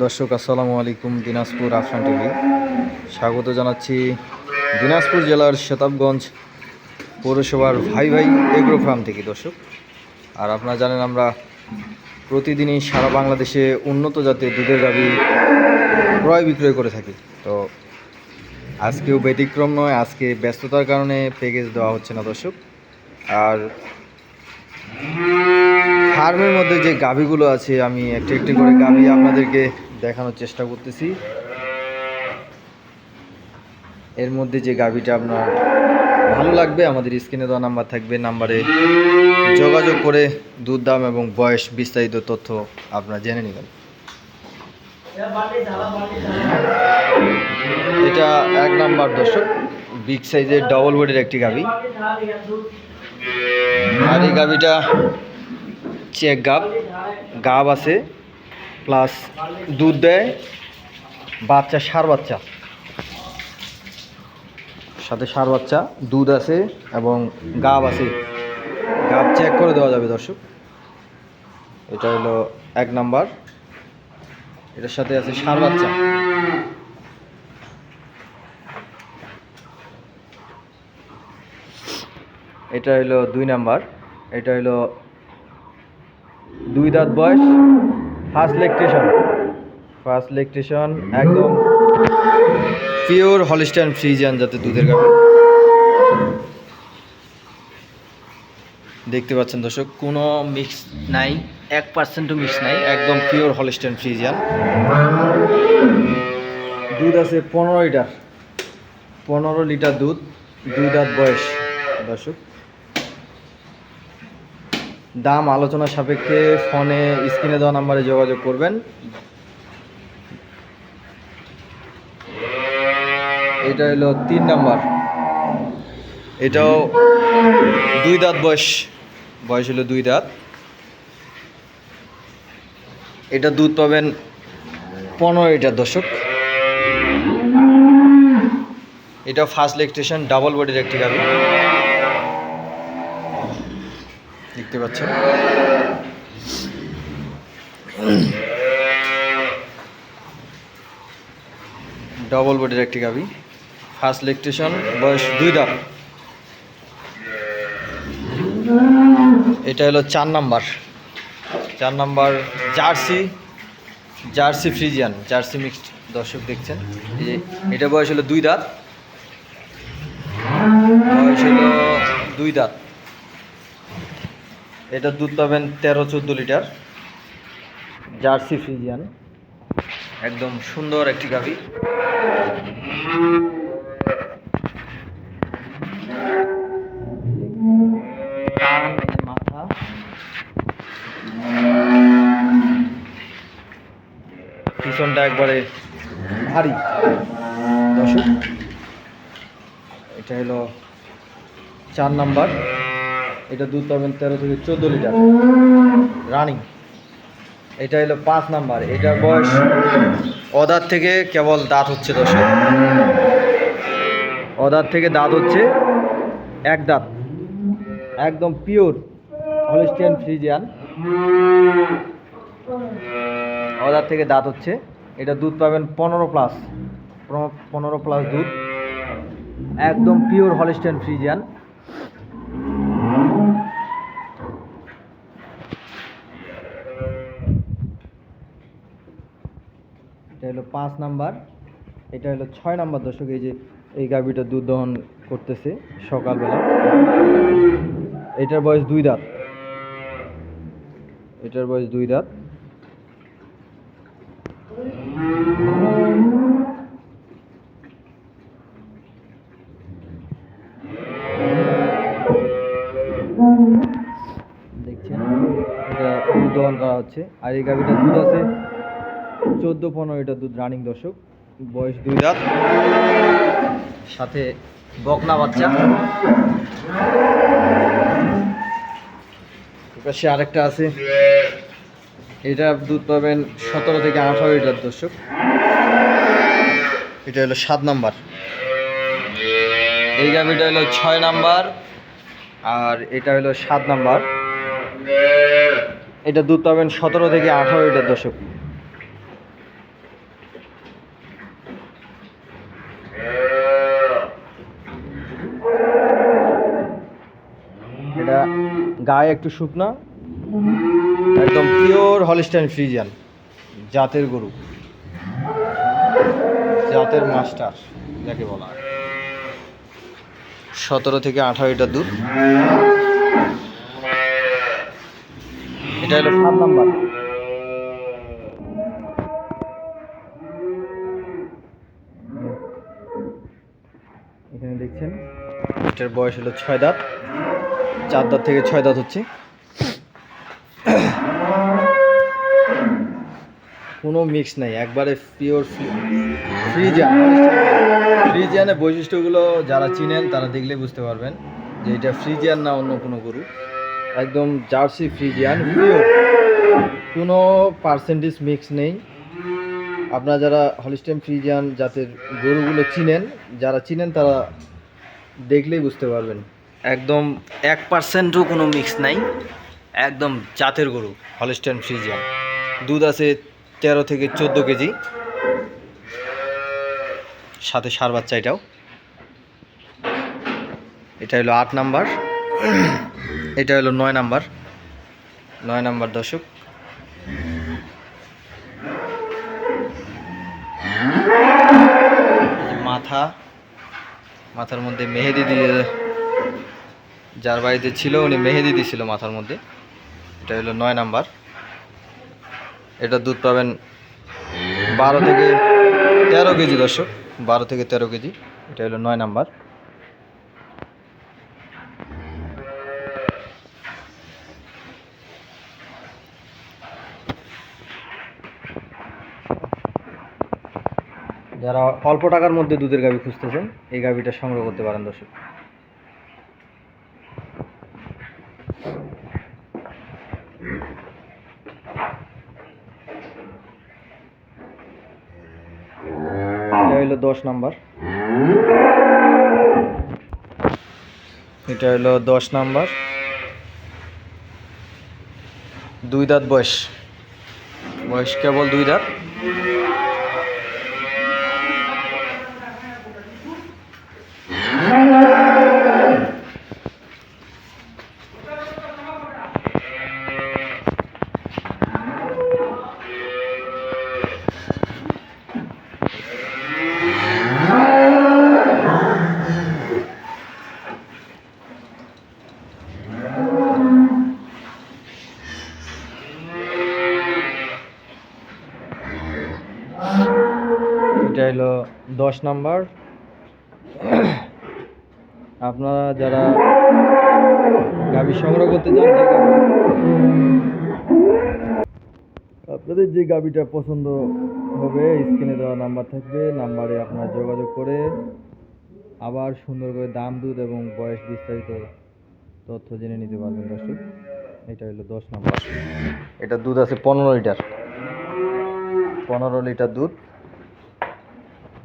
দর্শক আসসালামু আলাইকুম। দিনাজপুর আফসান টিভি স্বাগত জানাচ্ছি দিনাজপুর জেলার শেতাবগঞ্জ পৌরসভার ভাই ভাই এগ্রো ফার্ম থেকে। দর্শক, আর আপনারা জানেন আমরা প্রতিদিনই সারা বাংলাদেশে উন্নত জাতের দুধের গাভী ক্রয় বিক্রয় করে থাকি। তো আজকেও ব্যতিক্রম নয়, আজকে ব্যস্ততার কারণে প্যাকেজ দেওয়া হচ্ছে না দর্শক। আর ফার্মের মধ্যে যে গাভীগুলো আছে আমি একটি একটি করে গাভী আপনাদেরকে দেখানোর চেষ্টা করতেছি। এর মধ্যে যে গাভীটা আপনার ভালো লাগবে আমাদের স্ক্রিনে দেওয়া নাম্বার থাকবে, নাম্বারে যোগাযোগ করে দুধ দাম এবং বয়স বিস্তারিত তথ্য আপনারা জেনে নেবেন। এটা 1 নাম্বার দর্শক, বিগ সাইজের ডবল বডির একটি গাভী। আর এই গাভীটা চেক গাব আছে, প্লাস দুধ দেয়, বাচ্চা ষাঁড় বাচ্চা, সাথে ষাঁড় বাচ্চা দুধ আছে এবং গাব আছে। গাব চেক করে দেওয়া যাবে দর্শক। এটা হলো 1 নাম্বার, এটার সাথে আছে ষাঁড় বাচ্চা। এটা হলো 2 নাম্বার, এটা হলো 2 দাঁত বয়স, ফার্স্ট ল্যাকটেশন, একদম পিওর হলিস্টাইন ফ্রিজিয়ান জাতের দুধের গাভী। দেখতে পাচ্ছেন দর্শক, কোনো মিক্স নাই, 1%ও মিক্স নাই, একদম পিওর হলিস্টাইন ফ্রিজিয়ান। দুধ আছে 15 লিটার দুধ, 2 দাঁত বয়স দর্শক। দাম আলোচনা সাপেক্ষে ফোনে স্ক্রিনে দেওয়া নাম্বারে যোগাযোগ করবেন। এটা হলো 3 নাম্বার, এটাও 2 দাঁত বয়স হলো 2 দাঁত। এটা দুধ পাবেন 15 লিটার দর্শক। এটা ফার্স্ট ল্যাকটেশন ডাবল বডির একটি গাভী, দেখতে পাচ্ছেন। ডবল বডির একটি গাভী, ফার্স্ট ল্যাকটেশন, বয়স 2 দাঁত। এটা হলো 4 number jersey Friesian, jersey mixed দর্শক দেখছেন। এই যে এটা বয়স হলো 2 দাঁত, এটা দুধ পাবেন 13-14 লিটার, জার্সি ফ্রিজিয়ান, একদম সুন্দর একটি গাভী। মাথা, পিছনটা একবারে ভারী দর্শক। এটা হলো 4 নাম্বার, এটা দুধ পাবেন 13-14 লিটার রানিং। এটা হলো 5 নাম্বার, এটার বয়স অদাঁত থেকে কেবল দাঁত হচ্ছে দর্শক, অদাঁত থেকে দাঁত হচ্ছে 1 দাঁত, একদম পিওর হলিস্টিয়ান ফ্রিজিয়ান, অদাঁত থেকে দাঁত হচ্ছে। এটা দুধ পাবেন 15 প্লাস দুধ, একদম পিওর হলিস্টিয়ান ফ্রিজিয়ান। এটা হলো 5 নাম্বার, এটা হলো 6 নাম্বার দর্শক। এই যে এই গাভীটা দুধ দহন করতেছে সকালবেলা। এটার বয়স 2 দাঁত, দেখছেন, এটা দুধ দহন করা হচ্ছে। আর এই গাভীটা দুধ আছে 14-15 লিটার দুধ রানিং দর্শক, বয়স 2 দাঁত, সাথে বকনা বাচ্চা। পাশে আরেকটা আছে, এটা দুধ পাবেন 17-18 লিটার দর্শক। এটা হলো 7 নাম্বার, এই গাভীটা হলো 6 নাম্বার, আর এটা হলো 7 নাম্বার। এটা দুধ পাবেন 17-18 লিটার দর্শক। গায়ে একটু শুকনা, একদম পিওর হলিস্টাইন ফ্রিজিয়ান জাতের গরু, জাতের মাস্টার যাকে বলা হয়। 17 থেকে 18 লিটার দুধ। এটা হলো 7 নাম্বার। এখানে দেখছেন এটার বয়স হলো 6 দাঁত, 4 দাঁত থেকে 6 দাঁত হচ্ছে। কোনো মিক্স নাই, একবারে পিওর ফ্রিজিয়ান। ফ্রিজিয়ানের বৈশিষ্ট্যগুলো যারা চিনেন তারা দেখলে বুঝতে পারবেন যে এটা ফ্রিজিয়ান না অন্য কোনো গরু। একদম জার্সি ফ্রিজিয়ান পিওর, কোনো পার্সেন্টেজ মিক্স নেই। আপনারা যারা হলিস্টাইন ফ্রিজিয়ান জাতের গরুগুলো চিনেন, যারা চিনেন তারা দেখলেই বুঝতে পারবেন একদম 1%ও কোনো মিক্স নাই, একদম জাতের গরু হলিস্টাইন ফ্রিজিয়ান। দুধ আছে 13 থেকে 14 কেজি, সাথে ষাঁড় বাচ্চা। এটা হলো 8 নাম্বার, এটা হলো 9 নাম্বার। 9 নাম্বার দর্শক। মাথার মধ্যে মেহেদি দিয়ে, যার বাড়িতে ছিল উনি মেহেদি দিয়েছিল মাথার মধ্যে। এটা হলো 9 নাম্বার। এটা দুধ পাবেন 12 থেকে 13 কেজি দর্শক, 12 থেকে 13 কেজি। এটা হলো 9 নাম্বার। যারা অল্প টাকার মধ্যে দুধের গাভী খুঁজতেছেন এই গাভীটা সংগ্রহ করতে পারেন দর্শক। এটা হলো 10 নাম্বার। এটা হলো 10 নাম্বার। 2 দাঁত বয়স, কেবল 2 দাঁত। এটা হলো 10 নাম্বার। আপনারা যারা গাভী সংগ্রহ করতে চান, আপনাদের যে গাভীটা পছন্দ হবে স্ক্রিনে দেওয়া নাম্বার থাকবে, নাম্বারে আপনারা যোগাযোগ করে আবার সুন্দর করে দাম, দুধ এবং বয়স বিস্তারিত তথ্য জেনে নিতে পারবেন দর্শক। এটা হলো 10 নাম্বার। এটা দুধ আছে 15 লিটার, 15 লিটার দুধ,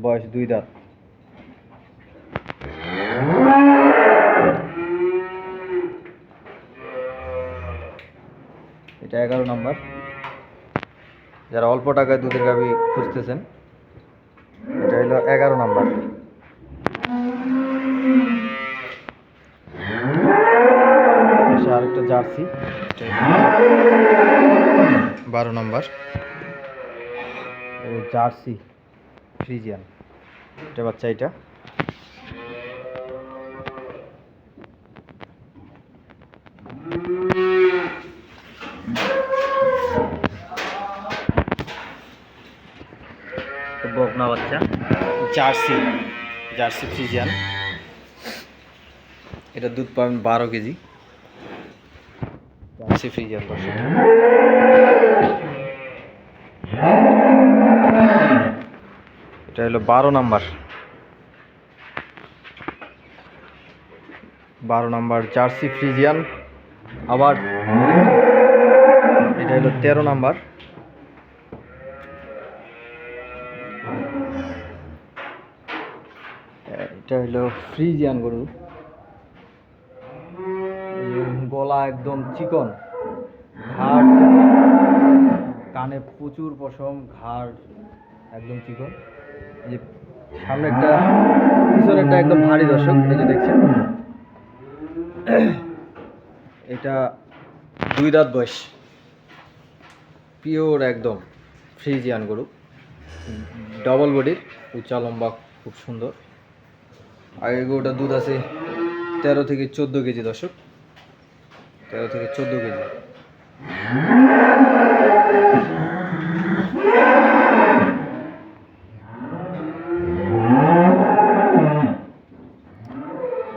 বয়স 2 দাঁত। এটা 11 নাম্বার। যারা অল্প টাকায় দুধের গাভী খুঁজতেছেন, এটা হলো 11 নাম্বার। আরেকটা জার্সি, 12 নাম্বার। জার্সি ফ্রিজিয়ান, এটা বাচ্চা। এটা বকনা বাচ্চা, জার্সি ফ্রিজিয়ান। এটা দুধ পাবেন 12 কেজি, জার্সি ফ্রিজিয়ান দর্শক। এটা হলো 12 নাম্বার। 12 number jersey Friesian. আবার এটা হলো 13 নাম্বার। এটা হলো ফ্রিজিয়ান গরু, গলা একদম চিকন, ঘাড় কানে প্রচুর পশম, ঘাড় একদম চিকন। এই যে সামনে একটা, পিছনে একটা একদম ভারী দর্শক, এই যে দেখছেন। এটা 2 দাঁত বয়স, পিওর একদম ফ্রিজিয়ান গরু, ডবল বডির, উঁচা লম্বা, খুব সুন্দর। আর এই গরুটার দুধ আছে 13 থেকে 14 কেজি দর্শক, 13 থেকে 14 কেজি।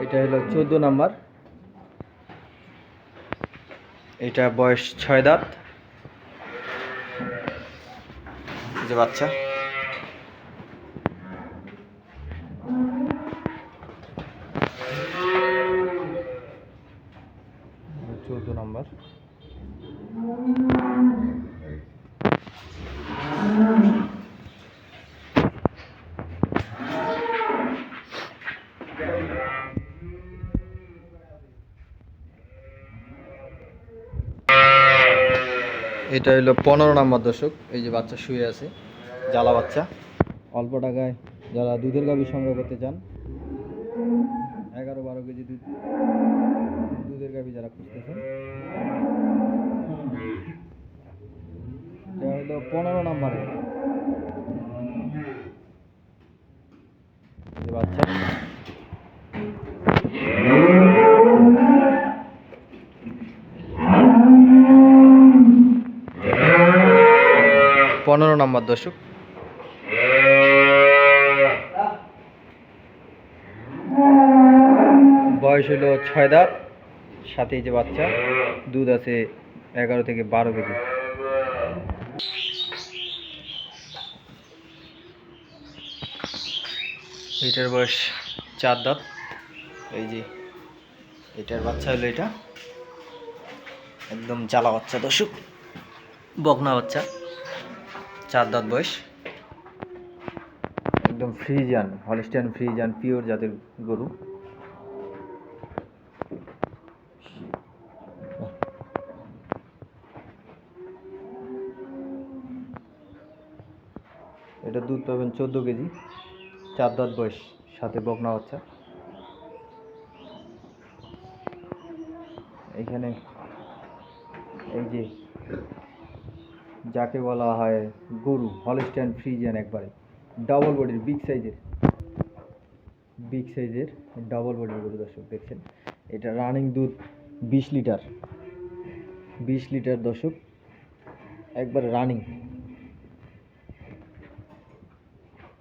এটা হলো 14 নাম্বার, এটা বয়স 6 দাঁত, এই যে বাচ্চা। 14 নাম্বার। এটা হলো 15 নাম্বার দর্শক, এই যে বাচ্চা শুয়ে আছে, জ্বালা বাচ্চা। অল্প টাকায় যারা দুধের গাভী সংগ্রহ করতে চান, 11-12 কেজি দুধের গাভী যারা খুঁজতেছেন, এটা হলো 15 নাম্বারে যে বাচ্চা। পনেরো নম্বর দর্শক, বয়স হলো 6 দাঁত, সাথে যে বাচ্চা, দুধ আছে 11 থেকে 12 কেজি। এটার বয়স 4 দাঁত, এই যে এটার বাচ্চা হলো, এটা একদম জ্বালা বাচ্চা দর্শক, বকনা বাচ্চা, 4 দাঁত বয়স, একদম ফ্রিজিয়ান, হলিস্টিয়ান ফ্রিজিয়ান পিওর জাতের গরু। এটা দুধ পাবেন 14 কেজি, 4 দাঁত বয়স, সাথে বকনা বাচ্চা। এখানে এই যে যাকে বলা হয় গরু হলিস্টিয়ান ফ্রিজিয়ান, একবারে ডাবল বডির, বিগ সাইজের ডাবল বডির গরু দর্শক দেখছেন। এটা রানিং দুধ 20 লিটার দর্শক, একবার রানিং,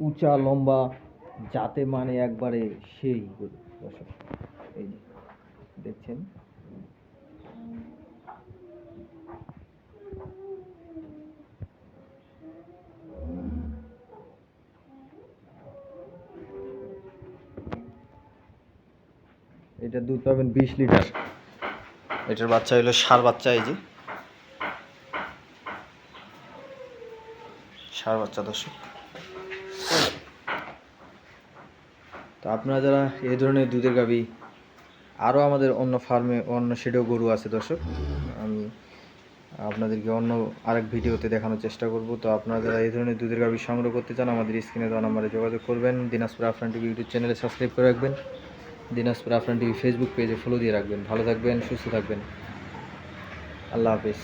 উঁচা লম্বা, যাতে মানে একবারে সেই গরু দর্শক, এই যে দেখছেন। এটা দুধ পাবেন 20 লিটার। এটার বাচ্চা হলো ষাঁড় বাচ্চা, এই যে ষাঁড় বাচ্চা দর্শক। তো আপনারা যারা এই ধরনের দুধের গাভী, আরও আমাদের অন্য ফার্মে অন্য শেডেও গরু আছে দর্শক, আমি আপনাদেরকে অন্য আরেক ভিডিওতে দেখানোর চেষ্টা করব। তো আপনারা যারা এই ধরনের দুধের গাভী সংগ্রহ করতে চান, আমাদের স্ক্রিনে দেওয়া নাম্বারে যোগাযোগ করবেন। দিনাজপুর আফরান টিভি ইউটিউব চ্যানেলে সাবস্ক্রাইব করে রাখবেন, দিনাজপুর আফরান টিভি ফেসবুক পেজে ফলো দিয়ে রাখবেন। ভালো থাকবেন, সুস্থ থাকবেন, আল্লাহ হাফেজ।